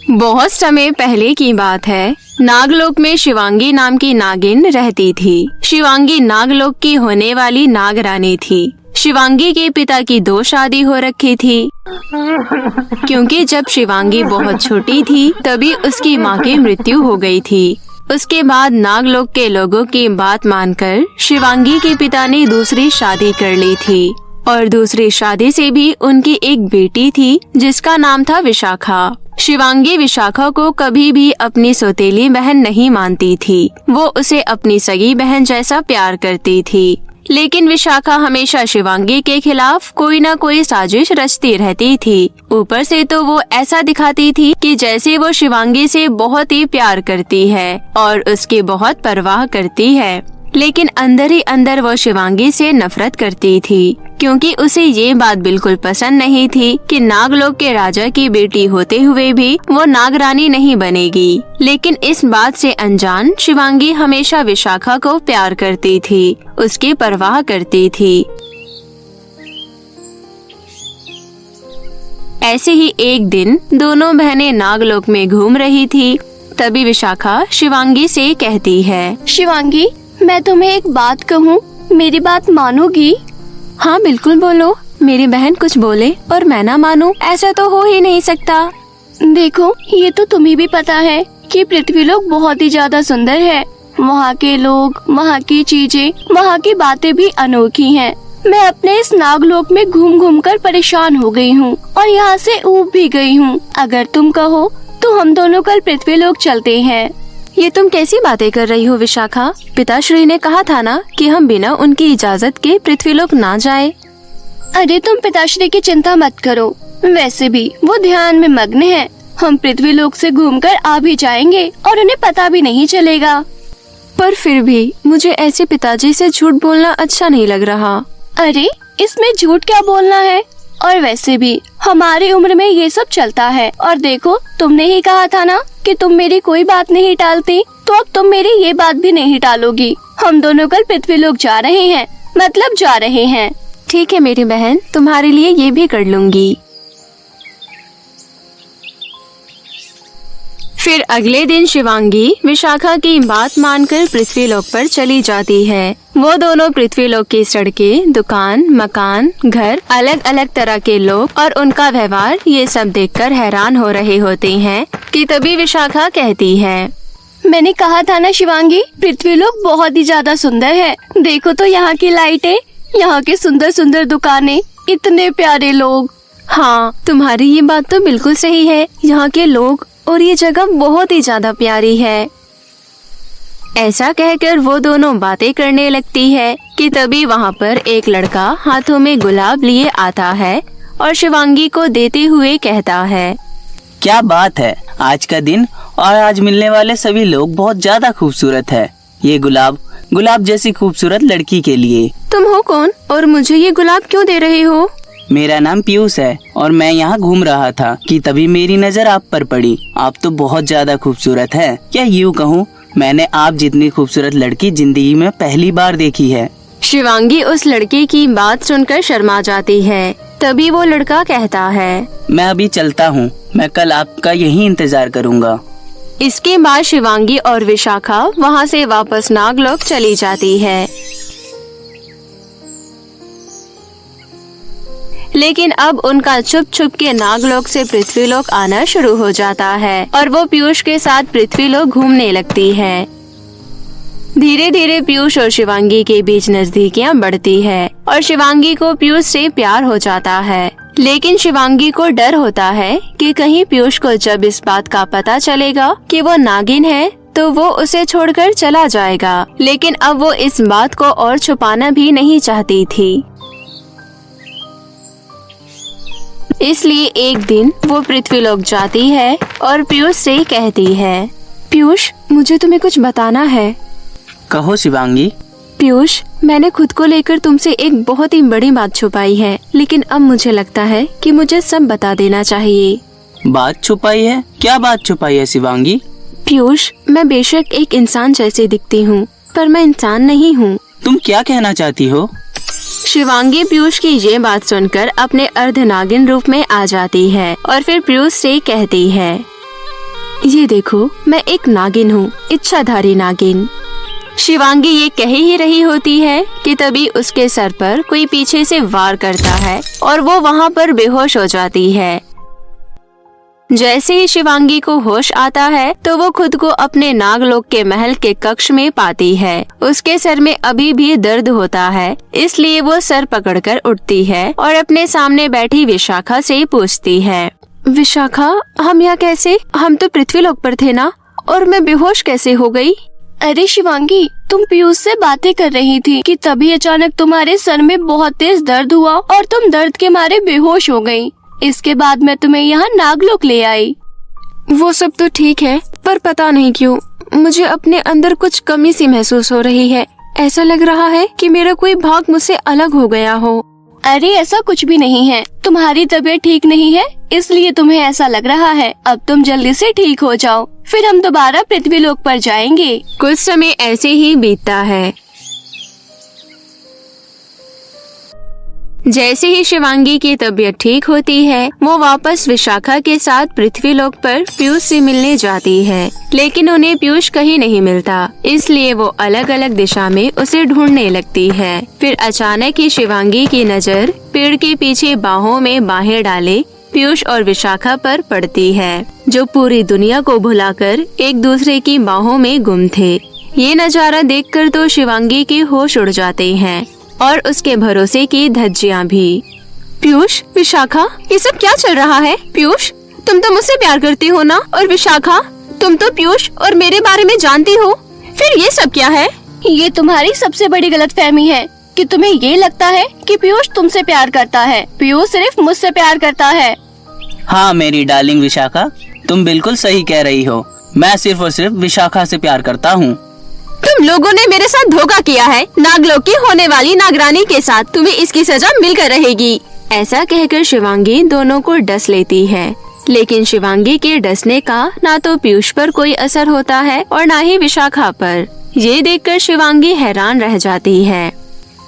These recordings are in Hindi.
बहुत समय पहले की बात है। नागलोक में शिवांगी नाम की नागिन रहती थी। शिवांगी नागलोक की होने वाली नागरानी थी। शिवांगी के पिता की 2 शादी हो रखी थी, क्योंकि जब शिवांगी बहुत छोटी थी तभी उसकी माँ की मृत्यु हो गई थी। उसके बाद नागलोक के लोगों की बात मानकर शिवांगी के पिता ने दूसरी शादी कर ली थी और दूसरी शादी से भी उनकी एक बेटी थी जिसका नाम था विशाखा। शिवांगी विशाखा को कभी भी अपनी सौतेली बहन नहीं मानती थी। वो उसे अपनी सगी बहन जैसा प्यार करती थी, लेकिन विशाखा हमेशा शिवांगी के खिलाफ कोई न कोई साजिश रचती रहती थी। ऊपर से तो वो ऐसा दिखाती थी कि जैसे वो शिवांगी से बहुत ही प्यार करती है और उसकी बहुत परवाह करती है, लेकिन अंदर ही अंदर वो शिवांगी से नफरत करती थी, क्योंकि उसे ये बात बिल्कुल पसंद नहीं थी कि नागलोक के राजा की बेटी होते हुए भी वो नागरानी नहीं बनेगी। लेकिन इस बात से अनजान शिवांगी हमेशा विशाखा को प्यार करती थी, उसकी परवाह करती थी। ऐसे ही एक दिन दोनों बहनें नागलोक में घूम रही थी। तभी विशाखा शिवांगी से कहती है, शिवांगी, मैं तुम्हें एक बात कहूँ, मेरी बात मानोगी? हाँ बिल्कुल बोलो। मेरी बहन कुछ बोले और मैं ना मानूं, ऐसा तो हो ही नहीं सकता। देखो, ये तो तुम्हें भी पता है कि पृथ्वीलोक बहुत ही ज्यादा सुंदर है। वहाँ के लोग, वहाँ की चीजें, वहाँ की बातें भी अनोखी हैं। मैं अपने इस नागलोक में घूम घूम कर परेशान हो गई हूँ और यहाँ से ऊब भी गई हूँ। अगर तुम कहो तो हम दोनों कल पृथ्वीलोक चलते हैं। ये तुम कैसी बातें कर रही हो विशाखा? पिताश्री ने कहा था ना कि हम बिना उनकी इजाजत के पृथ्वीलोक ना जाए। अरे तुम पिताश्री की चिंता मत करो, वैसे भी वो ध्यान में मग्न हैं। हम पृथ्वीलोक से घूमकर आ भी जाएंगे और उन्हें पता भी नहीं चलेगा। पर फिर भी मुझे ऐसे पिताजी से झूठ बोलना अच्छा नहीं लग रहा। अरे इसमें झूठ क्या बोलना है? और वैसे भी हमारी उम्र में ये सब चलता है। और देखो, तुमने ही कहा था ना कि तुम मेरी कोई बात नहीं टालती, तो अब तुम मेरी ये बात भी नहीं टालोगी। हम दोनों कल पृथ्वीलोक जा रहे हैं, मतलब जा रहे हैं। ठीक है मेरी बहन, तुम्हारे लिए ये भी कर लूंगी। फिर अगले दिन शिवांगी विशाखा की बात मानकर पृथ्वीलोक पर चली जाती है। वो दोनों पृथ्वीलोक की सड़कें, दुकान, मकान, घर, अलग अलग तरह के लोग और उनका व्यवहार, ये सब देखकर हैरान हो रहे होते हैं कि तभी विशाखा कहती है, मैंने कहा था ना शिवांगी, पृथ्वीलोक बहुत ही ज्यादा सुंदर है। देखो तो यहाँ की लाइटें, यहाँ के सुंदर सुंदर दुकानें, इतने प्यारे लोग। हाँ, तुम्हारी ये बात तो बिल्कुल सही है। यहाँ के लोग और ये जगह बहुत ही ज्यादा प्यारी है। ऐसा कहकर वो दोनों बातें करने लगती है कि तभी वहाँ पर एक लड़का हाथों में गुलाब लिए आता है और शिवांगी को देते हुए कहता है, क्या बात है, आज का दिन और आज मिलने वाले सभी लोग बहुत ज्यादा खूबसूरत है। ये गुलाब जैसी खूबसूरत लड़की के लिए। तुम हो कौन और मुझे ये गुलाब क्यों दे रहे हो? मेरा नाम पीयूष है और मैं यहाँ घूम रहा था कि तभी मेरी नजर आप पर पड़ी। आप तो बहुत ज्यादा खूबसूरत है। क्या यूँ कहूँ, मैंने आप जितनी खूबसूरत लड़की जिंदगी में पहली बार देखी है। शिवांगी उस लड़के की बात सुनकर शर्मा जाती है। तभी वो लड़का कहता है, मैं अभी चलता हूँ, मैं कल आपका यही इंतजार करूँगा। इसके बाद शिवांगी और विशाखा वहाँ से वापस नागलोक चली जाती है। लेकिन अब उनका छुप छुप के नागलोक से पृथ्वीलोक आना शुरू हो जाता है और वो पीयूष के साथ पृथ्वीलोक घूमने लगती है। धीरे धीरे पीयूष और शिवांगी के बीच नजदीकियां बढ़ती है और शिवांगी को पीयूष से प्यार हो जाता है। लेकिन शिवांगी को डर होता है कि कहीं पीयूष को जब इस बात का पता चलेगा कि वो नागिन है तो वो उसे छोड़कर चला जाएगा। लेकिन अब वो इस बात को और छुपाना भी नहीं चाहती थी। इसलिए एक दिन वो पृथ्वीलोक जाती है और पीयूष से कहती है, पीयूष, मुझे तुम्हें कुछ बताना है। कहो शिवांगी। पीयूष, मैंने खुद को लेकर तुमसे एक बहुत ही बड़ी बात छुपाई है, लेकिन अब मुझे लगता है कि मुझे सब बता देना चाहिए। बात छुपाई है? क्या बात छुपाई है शिवांगी? पीयूष, मैं बेशक एक इंसान जैसे दिखती हूँ, पर मैं इंसान नहीं हूँ। तुम क्या कहना चाहती हो? शिवांगी पीयूष की ये बात सुनकर अपने अर्धनागिन रूप में आ जाती है और फिर पीयूष से कहती है, ये देखो, मैं एक नागिन हूँ, इच्छाधारी नागिन। शिवांगी ये कह ही रही होती है कि तभी उसके सर पर कोई पीछे से वार करता है और वो वहाँ पर बेहोश हो जाती है। जैसे ही शिवांगी को होश आता है तो वो खुद को अपने नागलोक के महल के कक्ष में पाती है। उसके सर में अभी भी दर्द होता है, इसलिए वो सर पकड़कर उठती है और अपने सामने बैठी विशाखा से पूछती है, विशाखा, हम यहाँ कैसे? हम तो पृथ्वीलोक पर थे ना, और मैं बेहोश कैसे हो गई? अरे शिवांगी, तुम पीयूष से बातें कर रही थी कि तभी अचानक तुम्हारे सर में बहुत तेज दर्द हुआ और तुम दर्द के मारे बेहोश हो गई। इसके बाद मैं तुम्हें यहाँ नागलोक ले आई। वो सब तो ठीक है, पर पता नहीं क्यों मुझे अपने अंदर कुछ कमी सी महसूस हो रही है। ऐसा लग रहा है कि मेरा कोई भाग मुझसे अलग हो गया हो। अरे ऐसा कुछ भी नहीं है, तुम्हारी तबीयत ठीक नहीं है इसलिए तुम्हें ऐसा लग रहा है। अब तुम जल्दी से ठीक हो जाओ, फिर हम दोबारा पृथ्वीलोक पर जाएंगे। कुछ समय ऐसे ही बीतता है। जैसे ही शिवांगी की तबीयत ठीक होती है, वो वापस विशाखा के साथ पृथ्वीलोक पर पीयूष से मिलने जाती है, लेकिन उन्हें पीयूष कहीं नहीं मिलता, इसलिए वो अलग अलग दिशा में उसे ढूंढने लगती है। फिर अचानक ही शिवांगी की नजर पेड़ के पीछे बाहों में बाहें डाले पीयूष और विशाखा पर पड़ती है, जो पूरी दुनिया को भुलाकर एक दूसरे की बाहों में गुम थे। ये नजारा देखकर तो शिवांगी के होश उड़ जाते हैं और उसके भरोसे की धज्जियां भी। पीयूष, विशाखा, ये सब क्या चल रहा है? पीयूष, तुम तो मुझसे प्यार करती हो ना? और विशाखा, तुम तो पीयूष और मेरे बारे में जानती हो, फिर ये सब क्या है? ये तुम्हारी सबसे बड़ी गलतफहमी है कि तुम्हें ये लगता है कि पीयूष तुमसे प्यार करता है। पीयूष सिर्फ मुझसे प्यार करता है। हाँ मेरी डार्लिंग विशाखा, तुम बिल्कुल सही कह रही हो। मैं सिर्फ और सिर्फ विशाखा से प्यार करता हूँ। तुम लोगों ने मेरे साथ धोखा किया है। नागलोक की होने वाली नागरानी के साथ तुम्हें इसकी सजा मिलकर रहेगी। ऐसा कहकर शिवांगी दोनों को डस लेती है, लेकिन शिवांगी के डसने का ना तो पीयूष पर कोई असर होता है और ना ही विशाखा पर। ये देखकर शिवांगी हैरान रह जाती है।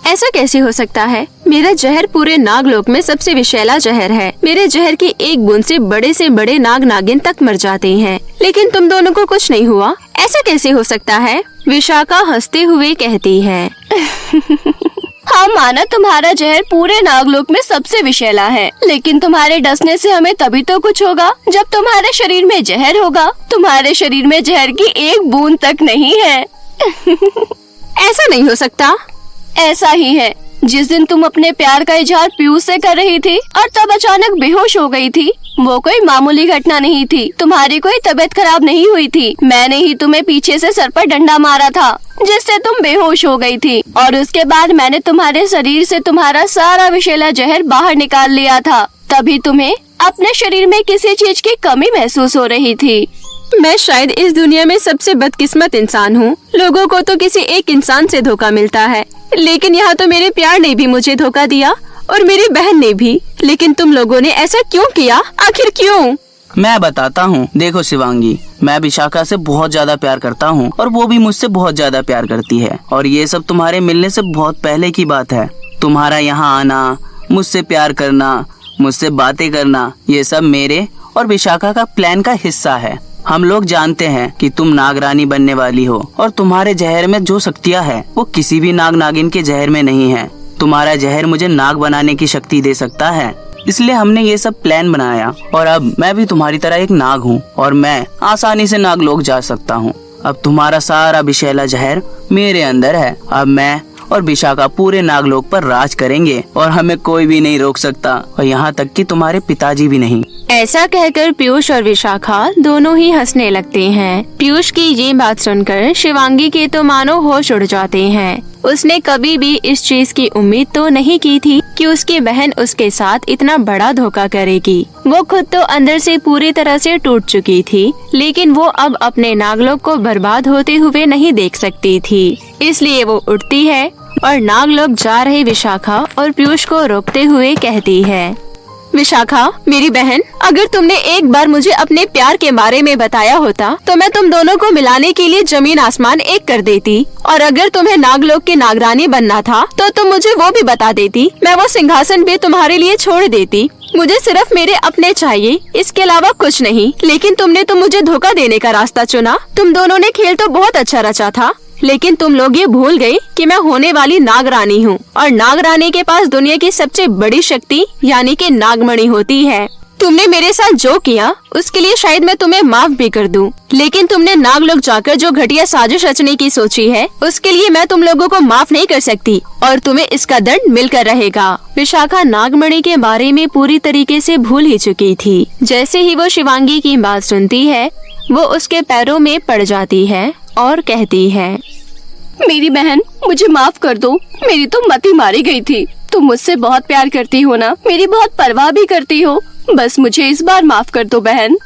ऐसा कैसे हो सकता है? मेरा जहर पूरे नागलोक में सबसे विषैला जहर है। मेरे जहर की एक बूंद से बड़े नाग नागिन तक मर जाते हैं, लेकिन तुम दोनों को कुछ नहीं हुआ। ऐसा कैसे हो सकता है? विशाखा हंसते हुए कहती है। हाँ माना तुम्हारा जहर पूरे नागलोक में सबसे विषैला है, लेकिन तुम्हारे डसने से हमें तभी तो कुछ होगा जब तुम्हारे शरीर में जहर होगा। तुम्हारे शरीर में जहर की एक बूंद तक नहीं है। ऐसा नहीं हो सकता। ऐसा ही है। जिस दिन तुम अपने प्यार का इजहार पीयूष से कर रही थी और तब अचानक बेहोश हो गई थी, वो कोई मामूली घटना नहीं थी। तुम्हारी कोई तबीयत खराब नहीं हुई थी। मैंने ही तुम्हें पीछे से सर पर डंडा मारा था, जिससे तुम बेहोश हो गई थी, और उसके बाद मैंने तुम्हारे शरीर से तुम्हारा सारा विषैला जहर बाहर निकाल लिया था। तभी तुम्हें अपने शरीर में किसी चीज की कमी महसूस हो रही थी। मैं शायद इस दुनिया में सबसे बदकिस्मत इंसान हूँ। लोगों को तो किसी एक इंसान से धोखा मिलता है, लेकिन यहाँ तो मेरे प्यार ने भी मुझे धोखा दिया और मेरी बहन ने भी। लेकिन तुम लोगों ने ऐसा क्यों किया? आखिर क्यों? मैं बताता हूँ। देखो शिवांगी, मैं विशाखा से बहुत ज्यादा प्यार करता हूँ और वो भी मुझसे बहुत ज्यादा प्यार करती है, और ये सब तुम्हारे मिलने से बहुत पहले की बात है। तुम्हारा यहाँ आना, मुझसे प्यार करना, मुझसे बातें करना, ये सब मेरे और विशाखा का प्लान का हिस्सा है। हम लोग जानते हैं कि तुम नागरानी बनने वाली हो और तुम्हारे जहर में जो शक्तियाँ है वो किसी भी नाग नागिन के जहर में नहीं है। तुम्हारा जहर मुझे नाग बनाने की शक्ति दे सकता है, इसलिए हमने ये सब प्लान बनाया। और अब मैं भी तुम्हारी तरह एक नाग हूँ और मैं आसानी से नागलोक जा सकता हूँ। अब तुम्हारा सारा विषैला जहर मेरे अंदर है। अब मैं और विशाखा पूरे नागलोक पर राज करेंगे और हमें कोई भी नहीं रोक सकता, और यहाँ तक कि तुम्हारे पिताजी भी नहीं। ऐसा कहकर पीयूष और विशाखा दोनों ही हंसने लगते हैं। पीयूष की ये बात सुनकर शिवांगी के तो मानो होश उड़ जाते हैं। उसने कभी भी इस चीज की उम्मीद तो नहीं की थी कि उसकी बहन उसके साथ इतना बड़ा धोखा करेगी। वो खुद तो अंदर से पूरी तरह से टूट चुकी थी, लेकिन वो अब अपने नागलोक को बर्बाद होते हुए नहीं देख सकती थी। इसलिए वो उठती है और नागलोक जा रहे विशाखा और पीयूष को रोकते हुए कहती है, विशाखा, मेरी बहन, अगर तुमने एक बार मुझे अपने प्यार के बारे में बताया होता तो मैं तुम दोनों को मिलाने के लिए जमीन आसमान एक कर देती। और अगर तुम्हें नागलोक की नागरानी बनना था तो तुम मुझे वो भी बता देती। मैं वो सिंहासन भी तुम्हारे लिए छोड़ देती। मुझे सिर्फ मेरे अपने चाहिए, इसके अलावा कुछ नहीं। लेकिन तुमने तो मुझे धोखा देने का रास्ता चुना। तुम दोनों ने खेल तो बहुत अच्छा रचा था, लेकिन तुम लोग ये भूल गए कि मैं होने वाली नागरानी हूँ और नागरानी के पास दुनिया की सबसे बड़ी शक्ति यानी कि नागमणि होती है। तुमने मेरे साथ जो किया उसके लिए शायद मैं तुम्हें माफ भी कर दूं, लेकिन तुमने नागलोक जाकर जो घटिया साजिश रचने की सोची है उसके लिए मैं तुम लोगों को माफ नहीं कर सकती और तुम्हें इसका दंड मिलकर रहेगा। विशाखा नागमणि के बारे में पूरी तरीके से भूल ही चुकी थी। जैसे ही वो शिवांगी की बात सुनती है वो उसके पैरों में पड़ जाती है और कहती है, मेरी बहन मुझे माफ कर दो, मेरी तो मति मारी गई थी। तुम मुझसे बहुत प्यार करती हो ना, मेरी बहुत परवाह भी करती हो, बस मुझे इस बार माफ कर दो बहन।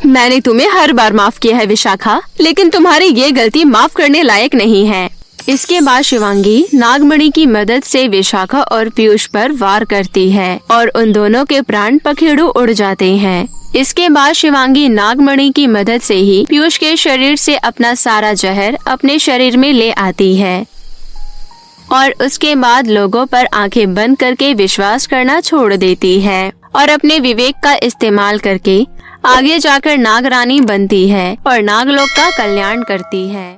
मैंने तुम्हें हर बार माफ किया है विशाखा, लेकिन तुम्हारी ये गलती माफ करने लायक नहीं है। इसके बाद शिवांगी नागमणि की मदद से विशाखा और पीयूष पर वार करती है और उन दोनों के प्राण पखेरु उड़ जाते हैं। इसके बाद शिवांगी नागमणि की मदद से ही पीयूष के शरीर से अपना सारा जहर अपने शरीर में ले आती है और उसके बाद लोगों पर आंखें बंद करके विश्वास करना छोड़ देती है और अपने विवेक का इस्तेमाल करके आगे जाकर नागरानी बनती है और नागलोक का कल्याण करती है।